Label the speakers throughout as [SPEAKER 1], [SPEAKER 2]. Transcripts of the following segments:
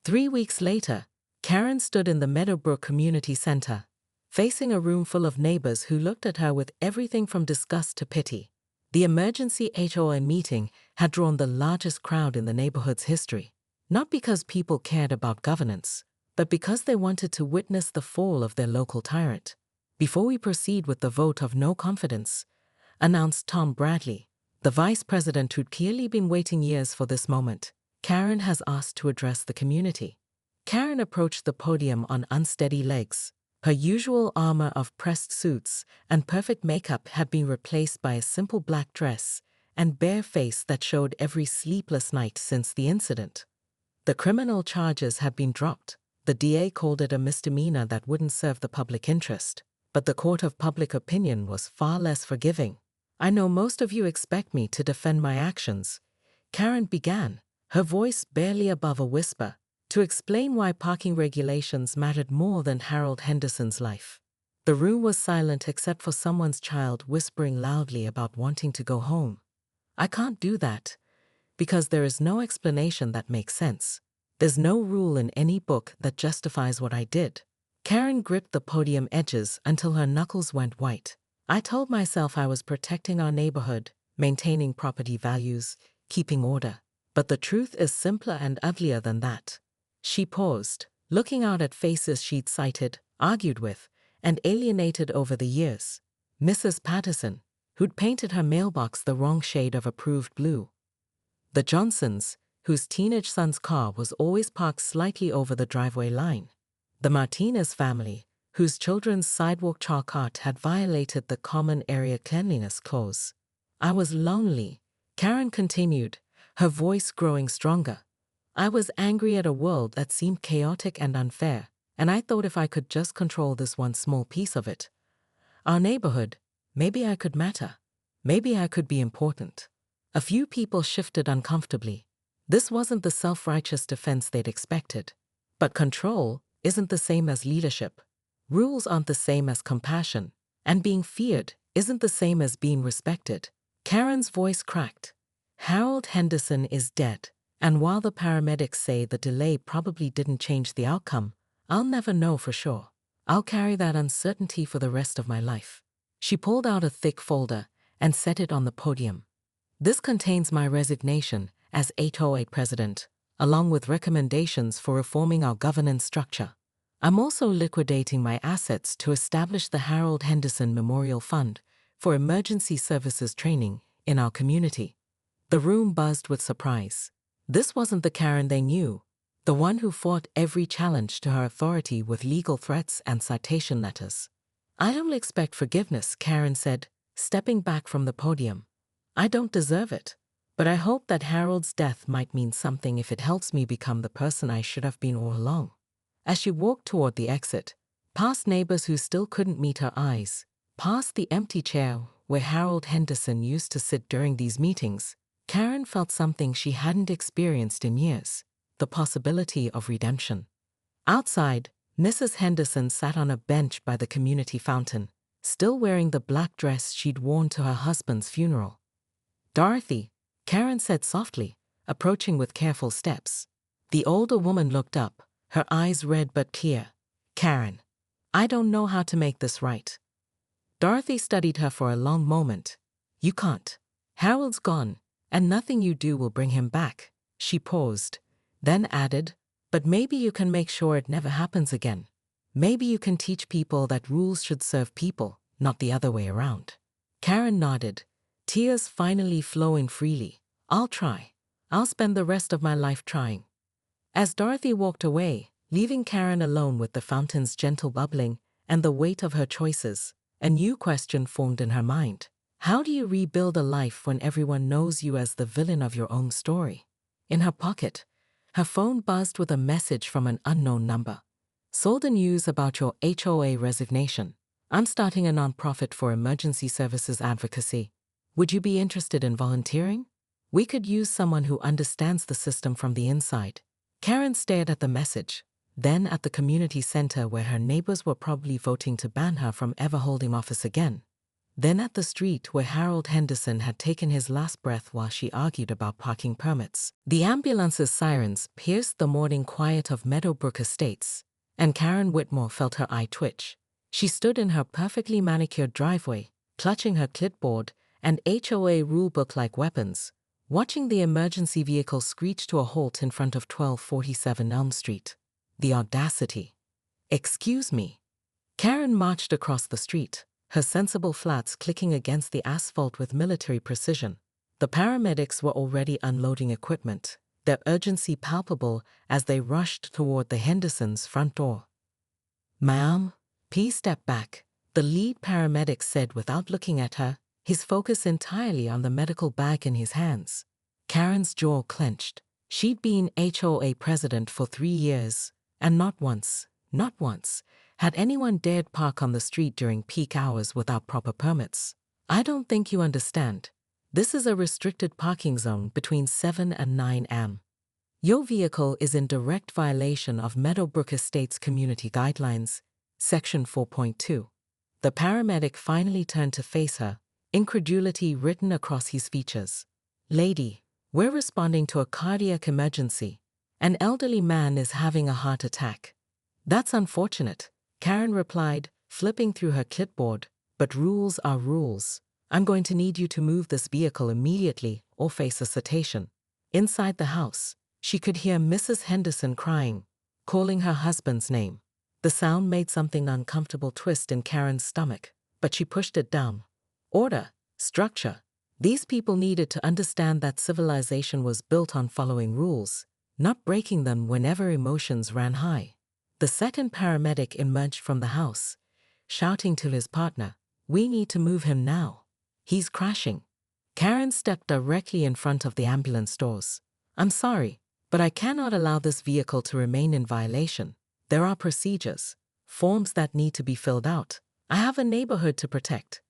[SPEAKER 1] 3 weeks later, Karen stood in the Meadowbrook Community Center, facing a room full of neighbors who looked at her with everything from disgust to pity. The emergency HOA meeting had drawn the largest crowd in the neighborhood's history, not because people cared about governance, but because they wanted to witness the fall of their local tyrant. "Before we proceed with the vote of no confidence," announced Tom Bradley, the vice president who'd clearly been waiting years for this moment, "Karen has asked to address the community." Karen approached the podium on unsteady legs. Her usual armor of pressed suits and perfect makeup had been replaced by a simple black dress and bare face that showed every sleepless night since the incident. The criminal charges had been dropped. The DA called it a misdemeanor that wouldn't serve the public interest, but the court of public opinion was far less forgiving. "I know most of you expect me to defend my actions," Karen began, her voice barely above a whisper, to explain why parking regulations mattered more than Harold Henderson's life. The room was silent except for someone's child whispering loudly about wanting to go home. "I can't do that, because there is no explanation that makes sense. There's no rule in any book that justifies what I did." Karen gripped the podium edges until her knuckles went white. "I told myself I was protecting our neighborhood, maintaining property values, keeping order. But the truth is simpler and uglier than that." She paused, looking out at faces she'd cited, argued with, and alienated over the years. Mrs. Patterson, who'd painted her mailbox the wrong shade of approved blue. The Johnsons, whose teenage son's car was always parked slightly over the driveway line. The Martinez family, whose children's sidewalk chalk art had violated the common area cleanliness clause. "I was lonely," Karen continued, her voice growing stronger. "I was angry at a world that seemed chaotic and unfair, and I thought if I could just control this one small piece of it, our neighborhood, maybe I could matter. Maybe I could be important." A few people shifted uncomfortably. This wasn't the self-righteous defense they'd expected. But control isn't the same as leadership. Rules aren't the same as compassion, and being feared isn't the same as being respected. Karen's voice cracked. "Harold Henderson is dead. And while the paramedics say the delay probably didn't change the outcome, I'll never know for sure. I'll carry that uncertainty for the rest of my life." She pulled out a thick folder and set it on the podium. "This contains my resignation as HOA president, along with recommendations for reforming our governance structure. I'm also liquidating my assets to establish the Harold Henderson Memorial Fund for emergency services training in our community." The room buzzed with surprise. This wasn't the Karen they knew, the one who fought every challenge to her authority with legal threats and citation letters. "I don't expect forgiveness," Karen said, stepping back from the podium. "I don't deserve it, but I hope that Harold's death might mean something if it helps me become the person I should have been all along." As she walked toward the exit, past neighbors who still couldn't meet her eyes, past the empty chair where Harold Henderson used to sit during these meetings, Karen felt something she hadn't experienced in years: the possibility of redemption. Outside, Mrs. Henderson sat on a bench by the community fountain, still wearing the black dress she'd worn to her husband's funeral. "Dorothy," Karen said softly, approaching with careful steps. The older woman looked up, her eyes red but clear. "Karen, I don't know how to make this right." Dorothy studied her for a long moment. "You can't. Harold's gone, and nothing you do will bring him back." She paused, then added, "But maybe you can make sure it never happens again. Maybe you can teach people that rules should serve people, not the other way around." Karen nodded, tears finally flowing freely. "I'll try. I'll spend the rest of my life trying." As Dorothy walked away, leaving Karen alone with the fountain's gentle bubbling and the weight of her choices, a new question formed in her mind. How do you rebuild a life when everyone knows you as the villain of your own story? In her pocket, her phone buzzed with a message from an unknown number. "Saw the news about your HOA resignation. I'm starting a nonprofit for emergency services advocacy. Would you be interested in volunteering? We could use someone who understands the system from the inside." Karen stared at the message, then at the community center where her neighbors were probably voting to ban her from ever holding office again. then at the street where Harold Henderson had taken his last breath while she argued about parking permits. The ambulance's sirens pierced the morning quiet of Meadowbrook Estates, and Karen Whitmore felt her eye twitch. She stood in her perfectly manicured driveway, clutching her clipboard and HOA rulebook like weapons, watching the emergency vehicle screech to a halt in front of 1247 Elm Street. The audacity. "Excuse me." Karen marched across the street, her sensible flats clicking against the asphalt with military precision. The paramedics were already unloading equipment, their urgency palpable as they rushed toward the Hendersons' front door. "Ma'am, please step back," the lead paramedic said without looking at her, his focus entirely on the medical bag in his hands. Karen's jaw clenched. She'd been HOA president for 3 years, and not once, had anyone dared park on the street during peak hours without proper permits. "I don't think you understand. This is a restricted parking zone between 7 and 9 am. Your vehicle is in direct violation of Meadowbrook Estates Community Guidelines, Section 4.2. The paramedic finally turned to face her, incredulity written across his features. "Lady, we're responding to a cardiac emergency. An elderly man is having a heart attack." "That's unfortunate," Karen replied, flipping through her clipboard, "but rules are rules. I'm going to need you to move this vehicle immediately or face a citation." Inside the house, she could hear Mrs. Henderson crying, calling her husband's name. The sound made something uncomfortable twist in Karen's stomach, but she pushed it down. Order, structure. These people needed to understand that civilization was built on following rules, not breaking them whenever emotions ran high. The second paramedic emerged from the house, shouting to his partner, "We need to move him now. He's crashing." Karen stepped directly in front of the ambulance doors. "I'm sorry, but I cannot allow this vehicle to remain in violation. There are procedures, forms that need to be filled out. I have a neighborhood to protect.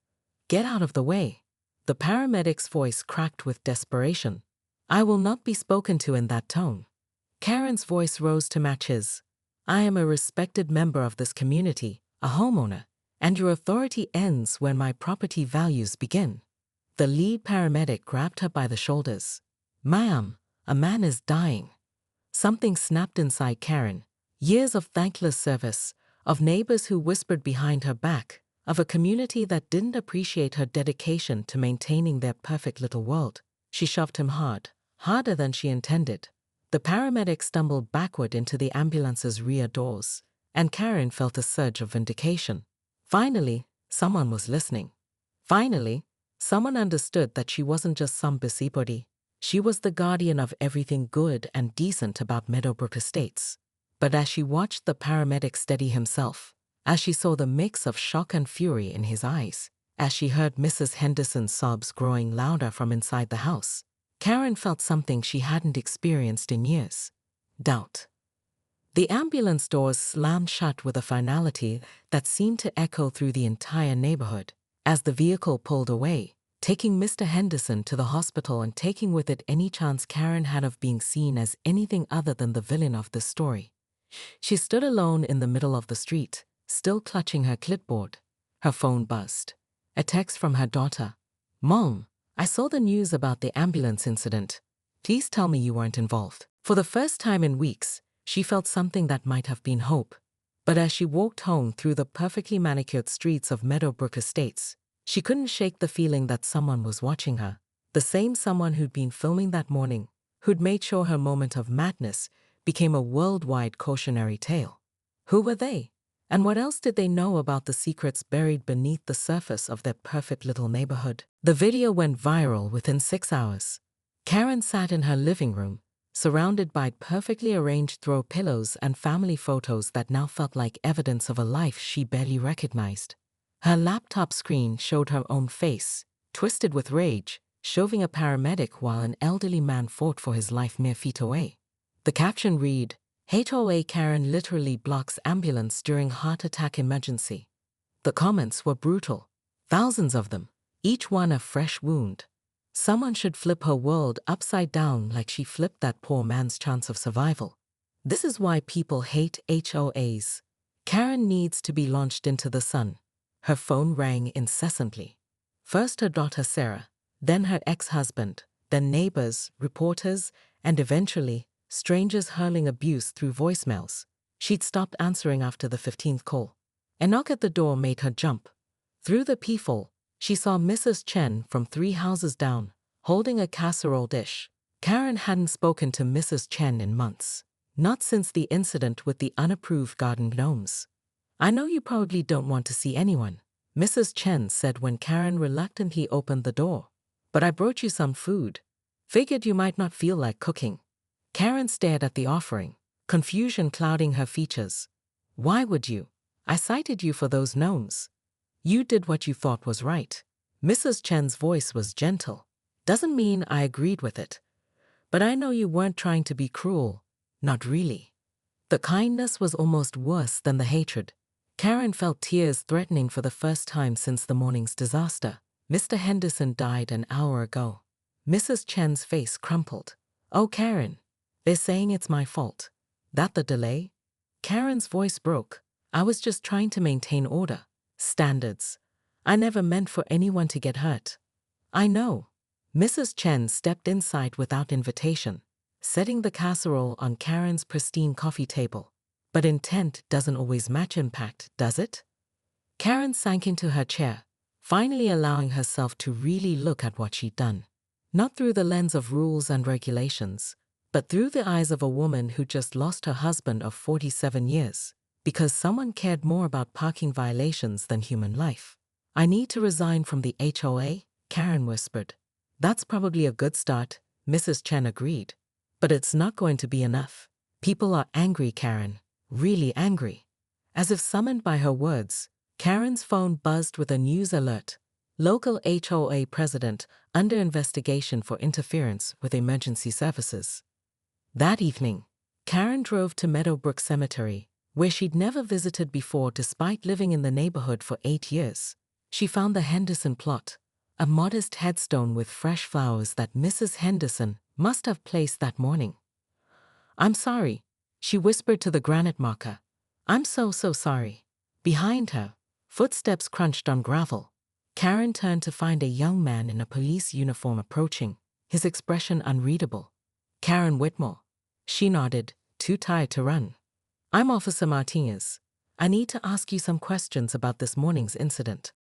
[SPEAKER 1] Get out of the way." The paramedic's voice cracked with desperation. "I will not be spoken to in that tone." Karen's voice rose to match his. "I am a respected member of this community, a homeowner, and your authority ends when my property values begin." The lead paramedic grabbed her by the shoulders. "Ma'am, a man is dying." Something snapped inside Karen. Years of thankless service, of neighbors who whispered behind her back, of a community that didn't appreciate her dedication to maintaining their perfect little world. She shoved him hard, harder than she intended. The paramedic stumbled backward into the ambulance's rear doors, and Karen felt a surge of vindication. Finally, someone was listening. Finally, someone understood that she wasn't just some busybody. She was the guardian of everything good and decent about Meadowbrook Estates. But as she watched the paramedic steady himself, as she saw the mix of shock and fury in his eyes, as she heard Mrs. Henderson's sobs growing louder from inside the house, Karen felt something she hadn't experienced in years: doubt. The ambulance doors slammed shut with a finality that seemed to echo through the entire neighborhood. As the vehicle pulled away, taking Mr. Henderson to the hospital and taking with it any chance Karen had of being seen as anything other than the villain of this story, she stood alone in the middle of the street, still clutching her clipboard. Her phone buzzed. A text from her daughter. "Mom, I saw the news about the ambulance incident. Please tell me you weren't involved." For the first time in weeks, she felt something that might have been hope. But as she walked home through the perfectly manicured streets of Meadowbrook Estates, she couldn't shake the feeling that someone was watching her. The same someone who'd been filming that morning, who'd made sure her moment of madness became a worldwide cautionary tale. Who were they? And what else did they know about the secrets buried beneath the surface of their perfect little neighborhood? The video went viral within 6 hours. Karen sat in her living room, surrounded by perfectly arranged throw pillows and family photos that now felt like evidence of a life she barely recognized. Her laptop screen showed her own face, twisted with rage, shoving a paramedic while an elderly man fought for his life mere feet away. The caption read, "HOA Karen literally blocks ambulance during heart attack emergency." The comments were brutal. Thousands of them, each one a fresh wound. Someone should flip her world upside down like she flipped that poor man's chance of survival. This is why people hate HOAs. Karen needs to be launched into the sun. Her phone rang incessantly. First her daughter Sarah, then her ex-husband, then neighbors, reporters, and eventually, strangers hurling abuse through voicemails. She'd stopped answering after the 15th call. A knock at the door made her jump. Through the peephole, she saw Mrs. Chen from 3 houses down, holding a casserole dish. Karen hadn't spoken to Mrs. Chen in months. Not since the incident with the unapproved garden gnomes. "I know you probably don't want to see anyone," Mrs. Chen said when Karen reluctantly opened the door. "But I brought you some food. Figured you might not feel like cooking." Karen stared at the offering, confusion clouding her features. "Why would you? I cited you for those gnomes. You did what you thought was right." Mrs. Chen's voice was gentle. "Doesn't mean I agreed with it. But I know you weren't trying to be cruel. Not really." The kindness was almost worse than the hatred. Karen felt tears threatening for the first time since the morning's disaster. "Mr. Henderson died an hour ago." Mrs. Chen's face crumpled. "Oh, Karen, they're saying it's my fault. That the delay?" Karen's voice broke. "I was just trying to maintain order. Standards. I never meant for anyone to get hurt." "I know." Mrs. Chen stepped inside without invitation, setting the casserole on Karen's pristine coffee table. "But intent doesn't always match impact, does it?" Karen sank into her chair, finally allowing herself to really look at what she'd done. Not through the lens of rules and regulations, but through the eyes of a woman who just lost her husband of 47 years, because someone cared more about parking violations than human life. "I need to resign from the HOA," Karen whispered. "That's probably a good start," Mrs. Chen agreed. "But it's not going to be enough. People are angry, Karen. Really angry." As if summoned by her words, Karen's phone buzzed with a news alert. Local HOA president under investigation for interference with emergency services. That evening, Karen drove to Meadowbrook Cemetery, where she'd never visited before despite living in the neighborhood for 8 years. She found the Henderson plot, a modest headstone with fresh flowers that Mrs. Henderson must have placed that morning. "I'm sorry," she whispered to the granite marker. "I'm so sorry." Behind her, footsteps crunched on gravel. Karen turned to find a young man in a police uniform approaching, his expression unreadable. "Karen Whitmore." She nodded, too tired to run. "I'm Officer Martinez. I need to ask you some questions about this morning's incident."